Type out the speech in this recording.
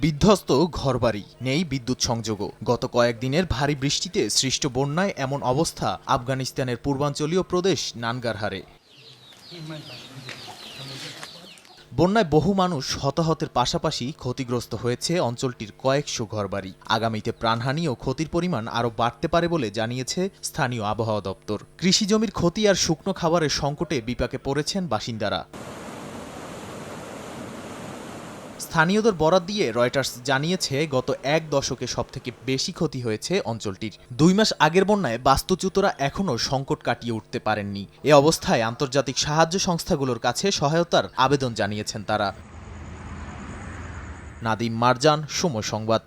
বিধ্বস্ত ঘরবাড়ি, নেই বিদ্যুৎ সংযোগও। গত কয়েকদিনের ভারী বৃষ্টিতে সৃষ্ট বন্যায় এমন অবস্থা আফগানিস্তানের পূর্বাঞ্চলীয় প্রদেশ নানগারহারে। বন্যায় বহু মানুষ হতাহতের পাশাপাশি ক্ষতিগ্রস্ত হয়েছে অঞ্চলটির কয়েকশো ঘরবাড়ি। আগামীতে প্রাণহানি ও ক্ষতির পরিমাণ আরও বাড়তে পারে বলে জানিয়েছে স্থানীয় আবহাওয়া দপ্তর। কৃষিজমির ক্ষতি আর শুকনো খাবারের সংকটে বিপাকে পড়েছেন বাসিন্দারা। স্থানীয়দের বরাত দিয়ে রয়টার্স জানিয়েছে, গত এক দশকে সবথেকে বেশি ক্ষতি হয়েছে অঞ্চলটির। 2 মাস আগের বন্যায় বাস্তুচ্যুতরা এখনও সংকট কাটিয়ে উঠতে পারেননি। এ অবস্থায় আন্তর্জাতিক সাহায্য সংস্থাগুলোর কাছে সহায়তার আবেদন জানিয়েছেন তারা। নাদিম মারজান, সময় সংবাদ।